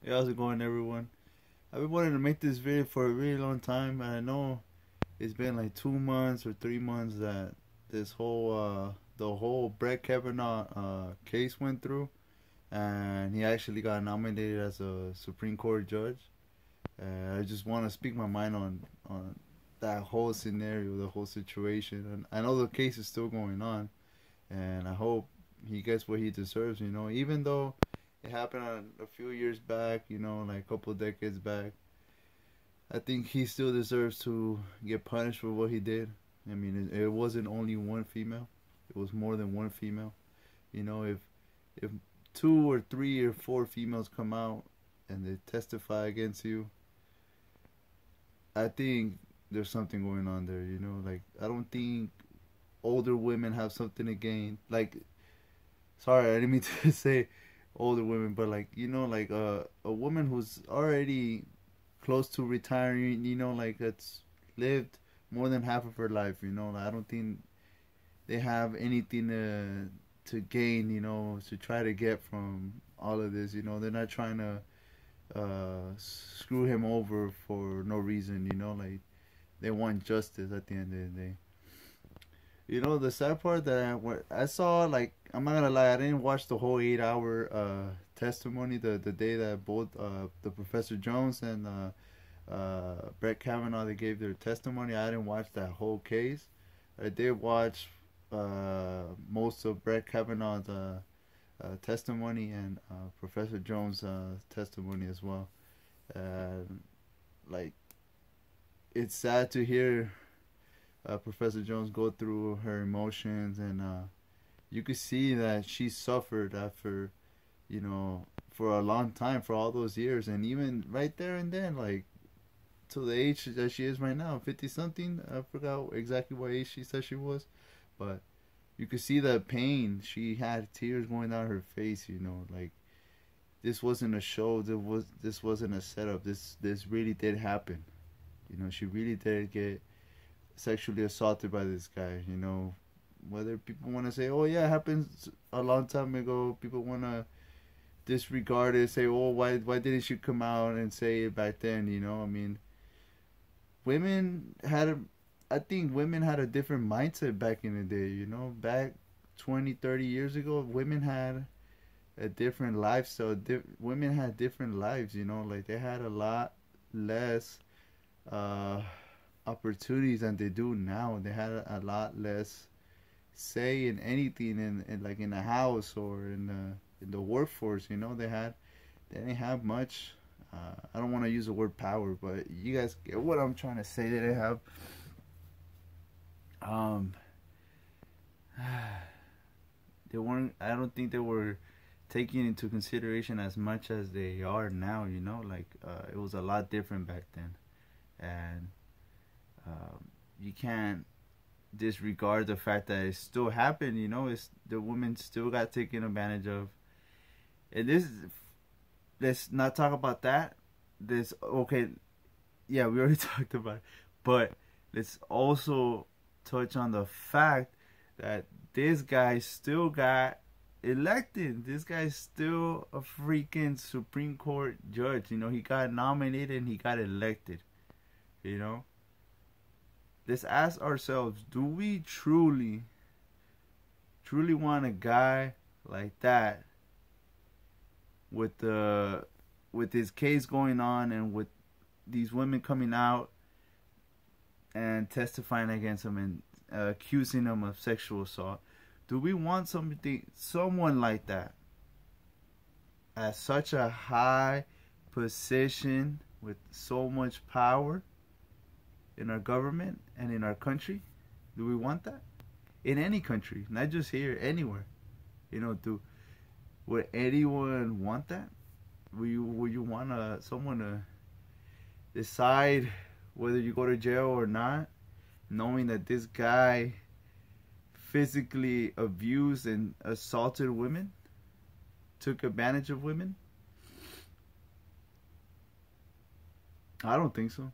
Hey, how's it going, everyone? I've been wanting to make this video for a really long time, and I know it's been like 2 months or 3 months that the whole Brett Kavanaugh case went through, and he actually got nominated as a Supreme Court judge. I just want to speak my mind on that whole scenario, the whole situation, and I know the case is still going on, and I hope he gets what he deserves. Even though it happened a few years back, like a couple of decades back. I think he still deserves to get punished for what he did. I mean, it wasn't only one female; it was more than one female. If two or three or four females come out and they testify against you, I think there's something going on there. Like I don't think older women have something to gain. Like, sorry, I didn't mean to say older women, but like like a woman who's already close to retiring, like that's lived more than half of her life, like, I don't think they have anything to gain, to try to get from all of this. They're not trying to screw him over for no reason, like they want justice at the end of the day. The sad part that I saw, like, I'm not gonna lie, I didn't watch the whole 8 hour testimony the day that both the Professor Jones and Brett Kavanaugh, they gave their testimony. I didn't watch that whole case. I did watch most of Brett Kavanaugh's testimony and Professor Jones' testimony as well. Like, it's sad to hear Professor Jones go through her emotions, and you could see that she suffered after, for a long time, for all those years, and even right there and then, like, to the age that she is right now, 50 something. I forgot exactly what age she said she was, but you could see the pain. She had tears going down her face. Like, this wasn't a show. This wasn't a setup. This really did happen. She really did get sexually assaulted by this guy. Whether people want to say, "Oh yeah, it happened a long time ago," people want to disregard it, say, "Oh, why didn't she come out and say it back then?" I mean, women had a I think women had a different mindset back in the day. Back 20, 30 years ago, women had a different lifestyle. Women had different lives. Like, they had a lot less uh, opportunities than they do now. They had a lot less say in anything, in like in the house or in the workforce. They didn't have much. I don't want to use the word power, but you guys get what I'm trying to say. They didn't have um they weren't I don't think they were taking into consideration as much as they are now. Like, it was a lot different back then, and you can't disregard the fact that it still happened. It's the women still got taken advantage of. And this, let's not talk about that. This Okay, yeah, we already talked about it, but let's also touch on the fact that this guy still got elected. This guy's still a freaking Supreme Court judge. He got nominated and he got elected. Let's ask ourselves, do we truly want a guy like that with his case going on, and with these women coming out and testifying against him and accusing him of sexual assault? Do we want someone like that at such a high position with so much power in our government and in our country? Do we want that? In any country, not just here, anywhere. Would anyone want that? Would you want someone to decide whether you go to jail or not, knowing that this guy physically abused and assaulted women, took advantage of women? I don't think so.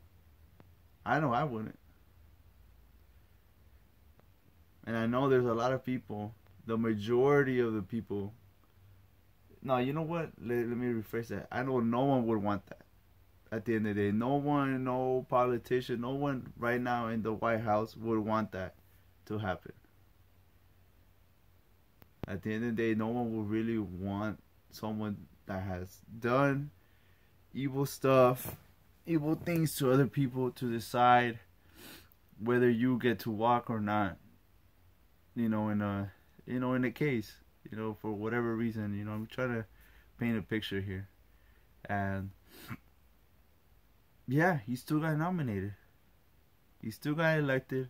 I know I wouldn't. And I know there's a lot of people, the majority of the people No, you know what? Let me rephrase that. I know no one would want that. At the end of the day, no one, no politician, no one right now in the White House would want that to happen. At the end of the day, no one will really want someone that has done evil stuff, evil things to other people to decide whether you get to walk or not. In a case, for whatever reason, I'm trying to paint a picture here, and yeah, he still got nominated. He still got elected,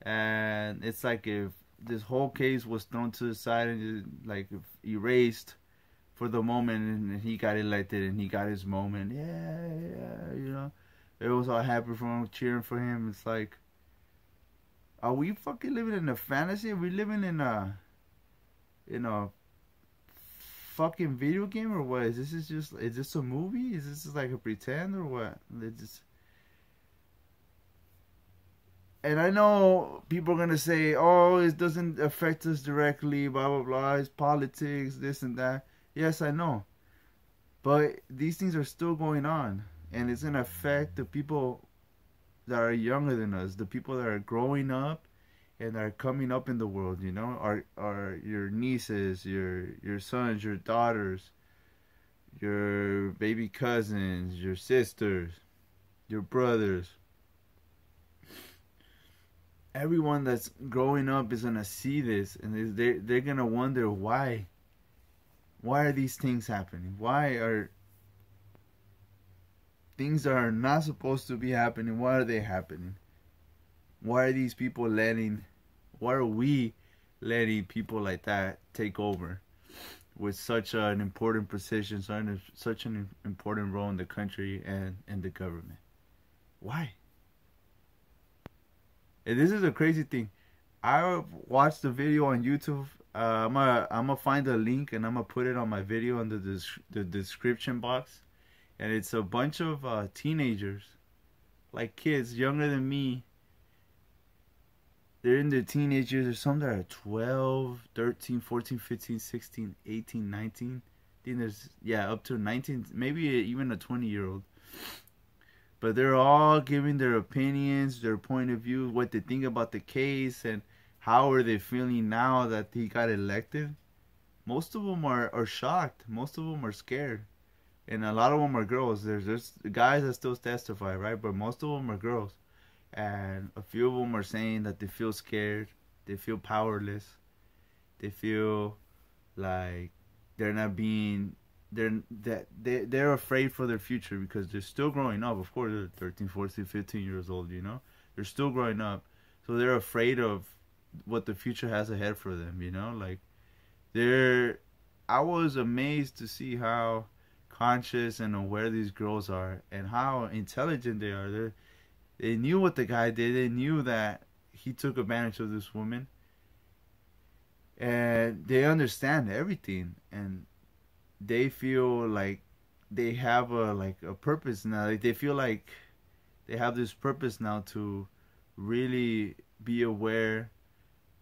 and it's like if this whole case was thrown to the side and just, like erased for the moment, and he got elected and he got his moment. Yeah. It was all happy for him, cheering for him. It's like, are we fucking living in a fantasy? Are we living in a fucking video game or what? Is this a movie? Is this like a pretend or what? And I know people are gonna say, "Oh, it doesn't affect us directly." Blah blah blah. It's politics, this and that. Yes, I know, but these things are still going on, and it's gonna affect the people that are younger than us, the people that are growing up and are coming up in the world. Are your nieces, your sons, your daughters, your baby cousins, your sisters, your brothers. Everyone that's growing up is gonna see this, and they're gonna wonder why. Why are these things happening? Why are things that are not supposed to be happening? Why are they happening? Why are these people why are we letting people like that take over with such an important position, such an important role in the country and the government? Why? And this is a crazy thing. I watched the video on YouTube. I'm gonna find a link and I'm gonna put it on my video under the description box. And it's a bunch of teenagers, like kids younger than me. They're in their teenage years. There's some that are 12, 13, 14, 15, 16, 18, 19. I think there's, up to 19, maybe even a 20-year-old. But they're all giving their opinions, their point of view, what they think about the case, and how are they feeling now that he got elected. Most of them are shocked. Most of them are scared. And a lot of them are girls. There's guys that still testify, right? But most of them are girls. And a few of them are saying that they feel scared. They feel powerless. They feel like they're not being... They're afraid for their future because they're still growing up. Of course, they're 13, 14, 15 years old, They're still growing up. So they're afraid of what the future has ahead for them, Like, I was amazed to see how conscious and aware these girls are and how intelligent they are. They knew what the guy did. They knew that he took advantage of this woman. And they understand everything. And they feel like they have a purpose now. Like they feel like they have this purpose now to really be aware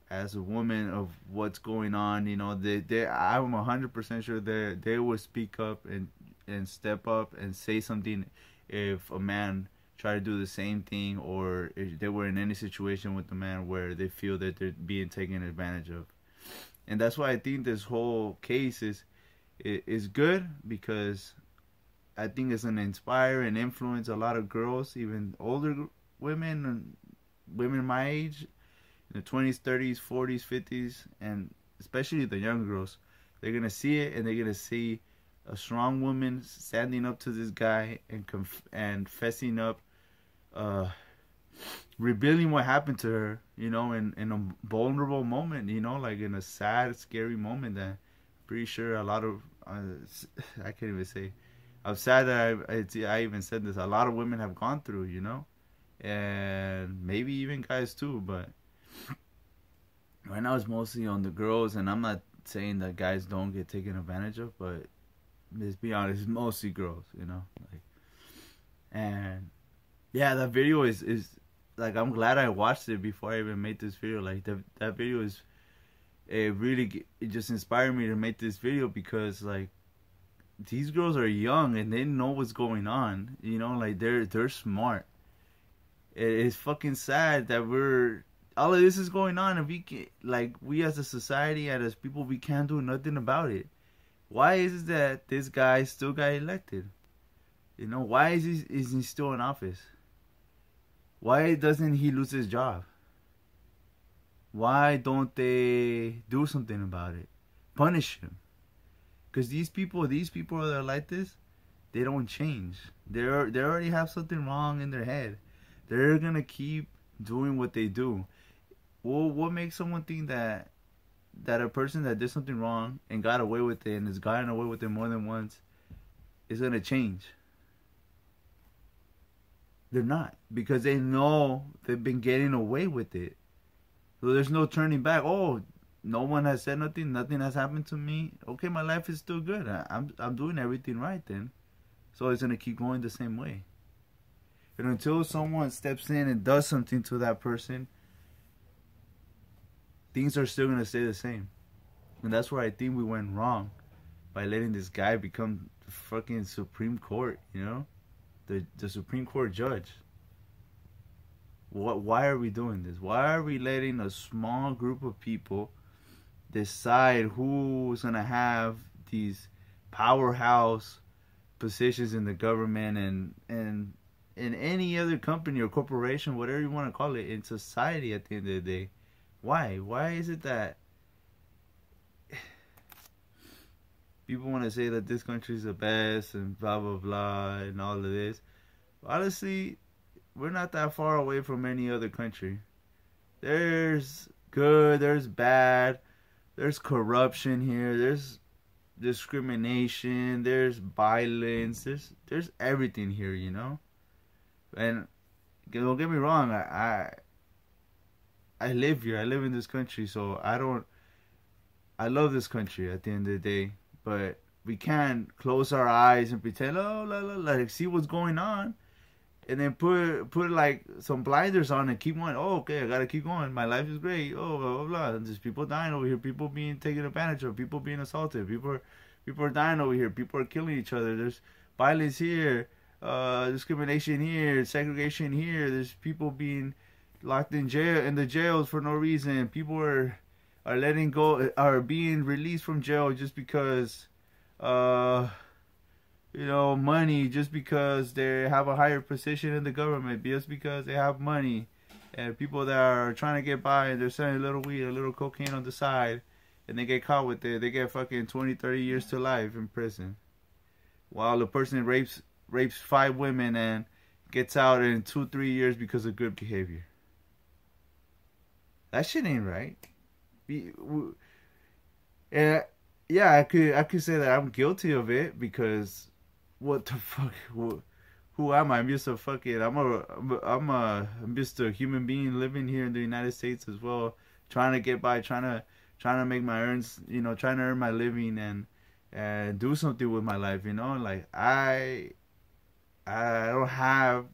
as a woman of what's going on. I'm 100% sure they will speak up and step up and say something if a man try to do the same thing, or if they were in any situation with the man where they feel that they're being taken advantage of. And that's why I think this whole case is good, because I think it's gonna inspire and influence a lot of girls, even older women and women my age, in the 20s, 30s, 40s, 50s, and especially the young girls. They're gonna see it, and they're gonna see a strong woman standing up to this guy and fessing up, revealing what happened to her, in a vulnerable moment, like in a sad, scary moment that I'm pretty sure a lot of, I can't even say, I'm sad that I even said this, a lot of women have gone through, and maybe even guys too, but right now it's mostly on the girls, and I'm not saying that guys don't get taken advantage of, but let's be honest, it's mostly girls, and yeah, that video is like, I'm glad I watched it before I even made this video. Like that video it just inspired me to make this video, because like these girls are young and they know what's going on, you know, like they're smart. It's fucking sad that all of this is going on, and we as a society and as people, we can't do nothing about it. Why is it that this guy still got elected? You know, why is he still in office? Why doesn't he lose his job? Why don't they do something about it? Punish him. Because these people that are like this, they don't change. They already have something wrong in their head. They're gonna keep doing what they do. Well, what makes someone think that a person that did something wrong and got away with it and has gotten away with it more than once is gonna change? They're not, because they know they've been getting away with it. So there's no turning back. Oh, no one has said nothing. Nothing has happened to me. Okay, my life is still good. I'm doing everything right then. So it's gonna keep going the same way. And until someone steps in and does something to that person, things are still gonna stay the same. And that's where I think we went wrong, by letting this guy become the fucking Supreme Court. You know, the Supreme Court judge. Why are we doing this? Why are we letting a small group of people decide who's gonna have these powerhouse positions in the government and in any other company or corporation, whatever you want to call it, in society at the end of the day? Why is it that people want to say that this country is the best and blah blah blah and all of this? Honestly, we're not that far away from any other country. There's good, there's bad, there's corruption here, there's discrimination, there's violence, there's everything here, you know? And don't get me wrong, I live here, I live in this country, so I love this country at the end of the day, but we can't close our eyes and pretend, like see what's going on, and then put like some blinders on and keep going. Oh, okay, I gotta keep going. My life is great. Oh, blah blah blah. And there's people dying over here. People being taken advantage of. People being assaulted. People are dying over here. People are killing each other. There's violence here. Discrimination here. Segregation here. There's people being locked in the jails for no reason. People are being released from jail just because you know, money, just because they have a higher position in the government, just because they have money. And people that are trying to get by and they're selling a little weed, a little cocaine on the side, and they get caught with it, they get fucking 20, 30 years to life in prison. While the person rapes 5 women and gets out in 2-3 years because of good behavior. That shit ain't right. And yeah, I could say that I'm guilty of it, because what the fuck? Who am I? I'm just a fucking. I'm just a human being living here in the United States as well, trying to get by, trying to make my earns, you know, trying to earn my living and do something with my life, you know. Like I don't have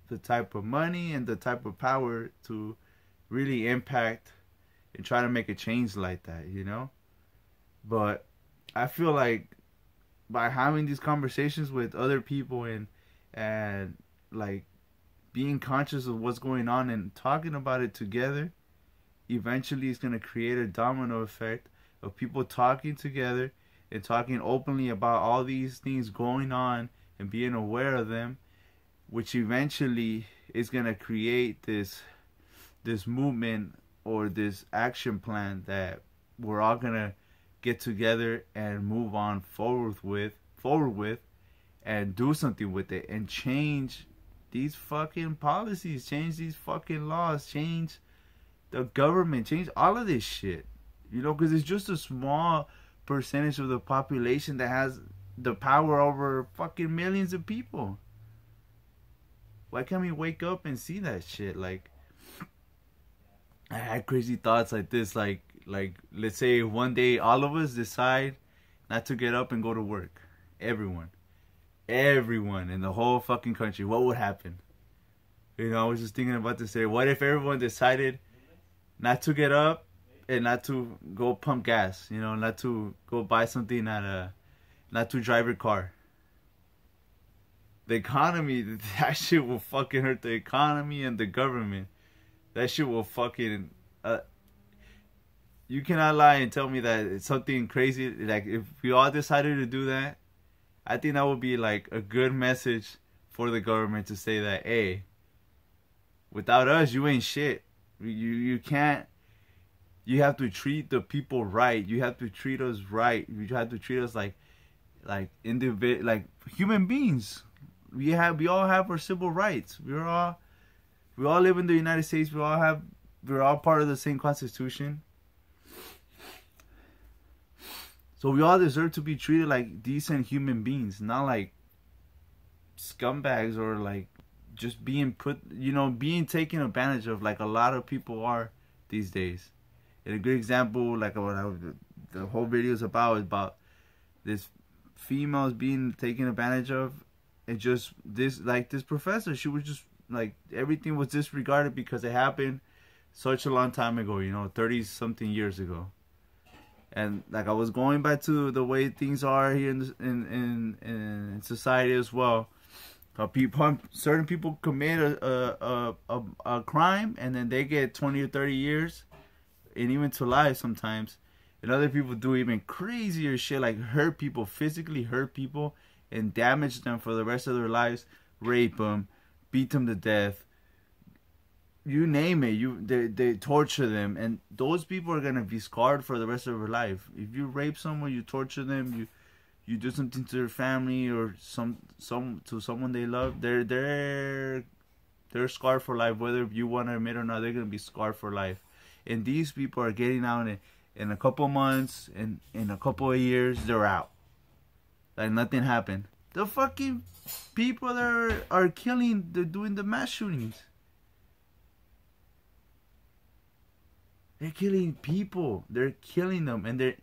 the type of money and the type of power to really impact and try to make a change like that, you know. But I feel like by having these conversations with other people and like being conscious of what's going on and talking about it together, eventually it's going to create a domino effect of people talking together and talking openly about all these things going on and being aware of them, which eventually is going to create this movement or this action plan that we're all going to get together and move on forward with and do something with it and change these fucking policies, change these fucking laws, change the government, change all of this shit, you know, because it's just a small percentage of the population that has the power over fucking millions of people. Why can't we wake up and see that shit? Like, I had crazy thoughts like this, like let's say one day all of us decide not to get up and go to work. Everyone in the whole fucking country, what would happen? You know, I was just thinking about this today. What if everyone decided not to get up and not to go pump gas, you know, not to go buy something not to drive your car. The economy, that shit will fucking hurt the economy and the government. That shit will fucking, you cannot lie and tell me that it's something crazy. Like, if we all decided to do that, I think that would be like a good message for the government to say that, hey, without us, you ain't shit. You can't, you have to treat the people right. You have to treat us right. You have to treat us like individual, like human beings. We all have our civil rights. We all live in the United States. We're all part of the same Constitution. So we all deserve to be treated like decent human beings, not like scumbags or like just being being taken advantage of, like a lot of people are these days. And a good example, like what the whole video is about this females being taken advantage of, and just this professor, she was just like, everything was disregarded because it happened such a long time ago, 30 something years ago. And like, I was going back to the way things are here in society as well. Certain people commit a crime, and then they get 20 or 30 years, and even to life sometimes. And other people do even crazier shit, like physically hurt people, and damage them for the rest of their lives, rape them, beat them to death. You name it, they torture them, and those people are gonna be scarred for the rest of their life. If you rape someone, you torture them, you do something to their family or to someone they love, they're scarred for life. Whether you want to admit or not, they're gonna be scarred for life. And these people are getting out in a couple months, and in a couple of years, they're out. Like nothing happened. The fucking people that are killing, they're doing the mass shootings. They're killing people. They're killing them, and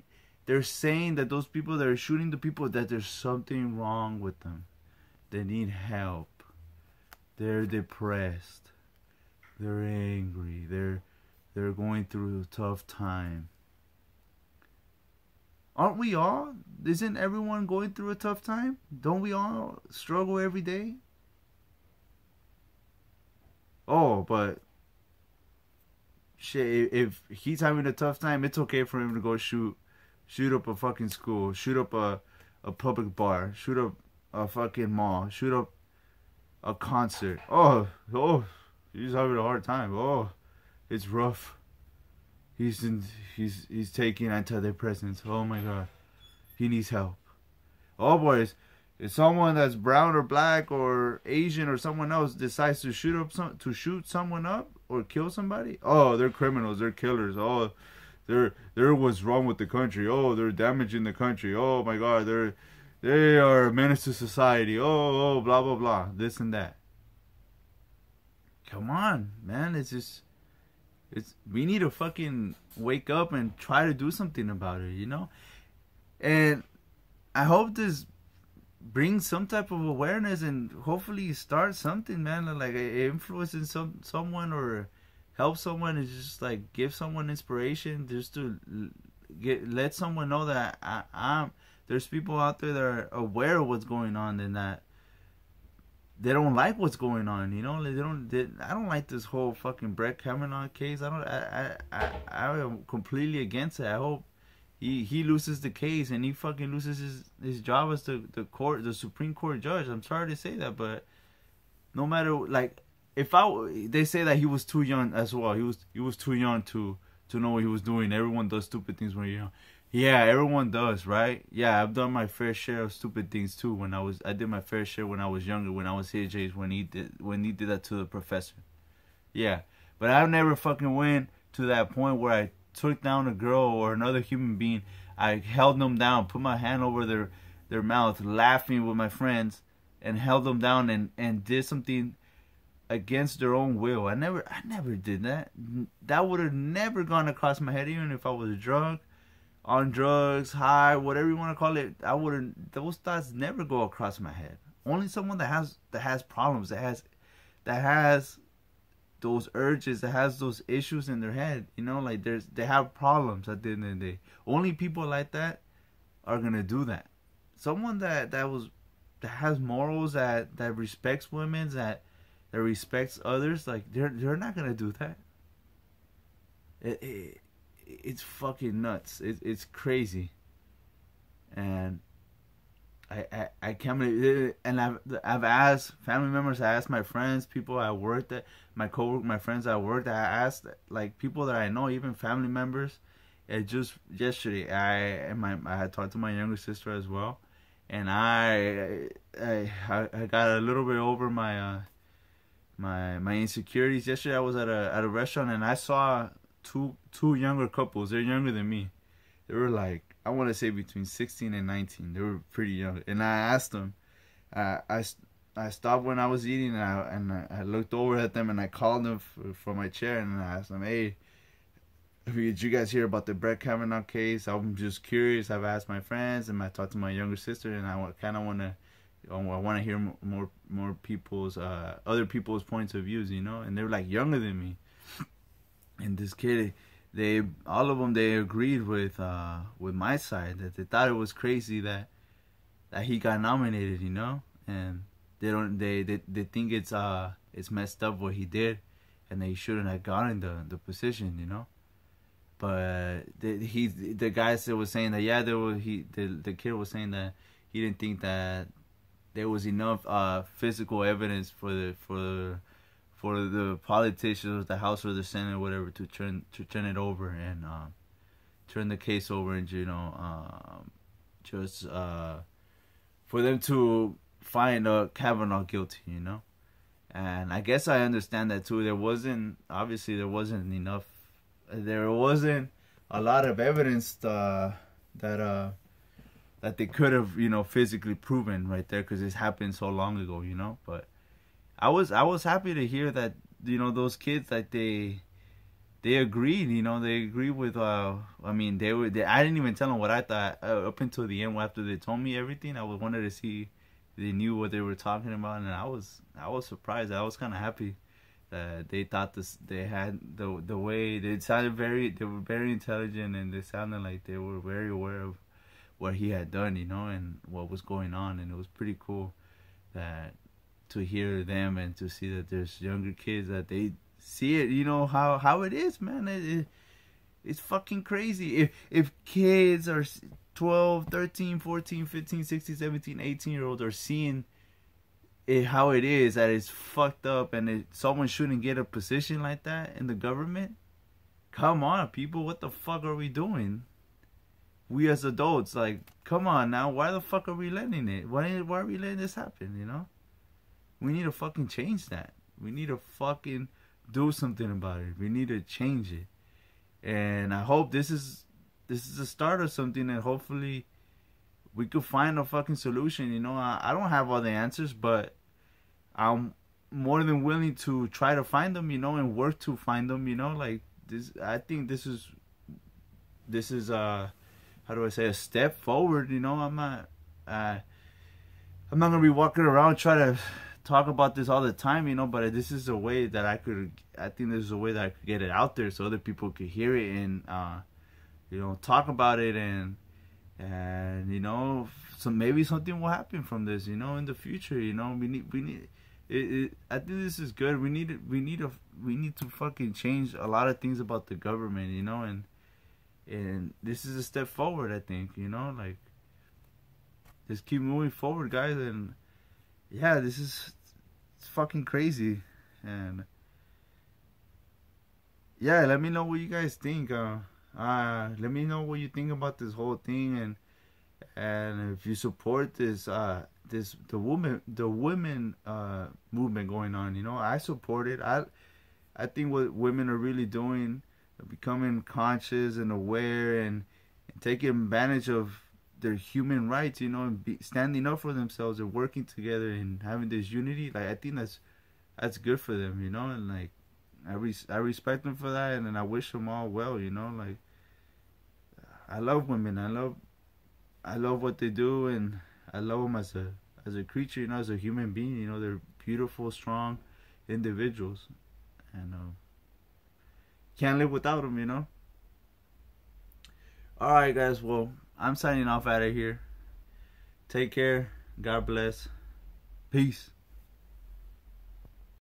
they're saying that those people that are shooting the people, that there's something wrong with them. They need help. They're depressed. They're angry. They're going through a tough time. Aren't we all? Isn't everyone going through a tough time? Don't we all struggle every day? Oh, but shit, if he's having a tough time, it's okay for him to go shoot up a fucking school, shoot up a public bar, shoot up a fucking mall, shoot up a concert. Oh, he's having a hard time. Oh, it's rough. He's taking antidepressants. Oh my god, he needs help. Oh boys, if someone that's brown or black or Asian or someone else decides to shoot someone up or kill somebody, oh, they're criminals, they're killers. Oh, they're what's wrong with the country. Oh, they're damaging the country. Oh my god, they are a menace to society. Oh, blah blah blah, this and that. Come on, man, we need to fucking wake up and try to do something about it, And I hope this brings some type of awareness, and hopefully start something, man. Like influencing someone or help someone, is just like give someone inspiration, just to let someone know that there's people out there that are aware of what's going on, and that they don't like what's going on, I don't like this whole fucking Brett Kavanaugh case. I am completely against it. I hope he loses the case, and he fucking loses his job as the Supreme Court judge. I'm sorry to say that, but no matter, like, they say that he was too young as well. He was too young to know what he was doing. Everyone does stupid things when you're young. Yeah, everyone does, right? Yeah, I've done my fair share of stupid things too. I did my fair share when I was younger, when I was his age, when he did that to the professor. Yeah, but I never fucking went to that point where I took down a girl or another human being. I held them down, put my hand over their mouth, laughing with my friends, and held them down and did something against their own will. I never did that. That would have never gone across my head, even if I was drunk, on drugs, high, whatever you want to call it. Those thoughts never go across my head. Only someone that has problems, that has those urges, that has those issues in their head. You know, like they have problems at the end of the day. Only people like that are gonna do that. Someone that has morals, that respects women, that respects others, like they're not gonna do that. It's fucking nuts. It's crazy, and I can't believe it. And I've asked family members, I asked my friends, people I worked at, my friends I worked at, I asked like people that I know, even family members. And just yesterday, I had talked to my younger sister as well, and I got a little bit over my insecurities. Yesterday I was at a restaurant, and I saw two younger couples. They're younger than me. They were like, I want to say between 16 and 19. They were pretty young. And I asked them, I stopped when I was eating, and I looked over at them, and I called them from my chair, and I asked them, hey, did you guys hear about the Brett Kavanaugh case? I'm just curious. I've asked my friends, and I talked to my younger sister, and I kind of want to hear more people's other people's points of views, you know. And they were like younger than me. And this kid, all of them agreed with my side, that they thought it was crazy that he got nominated, you know. And they think it's messed up what he did, and that he shouldn't have gotten the position, you know. But the guy was saying that, yeah, the kid was saying that he didn't think that there was enough physical evidence for the politicians, the House or the Senate, or whatever, to turn it over and turn the case over, and just for them to find Kavanaugh guilty, you know. And I guess I understand that too. There wasn't enough. There wasn't a lot of evidence that they could have, you know, physically proven right there, because it happened so long ago, you know. But I was happy to hear that, you know, those kids, like they agreed, you know, they agreed with I mean, I didn't even tell them what I thought up until the end. After they told me everything, I wanted to see if they knew what they were talking about, and I was surprised. I was kind of happy that they thought they had the way they sounded they were very intelligent, and they sounded like they were very aware of what he had done, you know, and what was going on. And it was pretty cool to hear them, and to see that there's younger kids that they see it, you know, how it is, man. It's fucking crazy. If kids are 12, 13, 14, 15, 16, 17, 18-year-olds are seeing how it is, that it's fucked up, and someone shouldn't get a position like that in the government. Come on, people, what the fuck are we doing? We as adults, like, come on now, why the fuck are we letting it? Why are we letting this happen, you know? We need to fucking change that. We need to fucking do something about it. We need to change it. And I hope this is the start of something, and hopefully we could find a fucking solution, you know? I don't have all the answers, but I'm more than willing to try to find them, you know, and work to find them, you know. Like this, I think this is how do I say, a step forward, you know. I'm not gonna be walking around trying to talk about this all the time, you know, but this is a way that I think this is a way that I could get it out there, so other people could hear it, and you know, talk about it, and you know, so maybe something will happen from this, you know, in the future, you know. We need it. I think this is good. We need to fucking change a lot of things about the government, you know, and this is a step forward, I think, you know. Like, just keep moving forward, guys. And yeah, it's fucking crazy. And yeah, let me know what you guys think. Let me know what you think about this whole thing, and if you support this the women movement going on. You know, I support it. I think what women are really doing, becoming conscious and aware, and taking advantage of their human rights, you know, and standing up for themselves, and working together, and having this unity. Like, I think that's good for them, you know. And like, I respect them for that, and I wish them all well, you know. Like, I love women. I love what they do, and I love them as a creature, you know, as a human being. You know, they're beautiful, strong individuals, and can't live without him, you know. All right, guys. Well, I'm signing off out of here. Take care. God bless. Peace.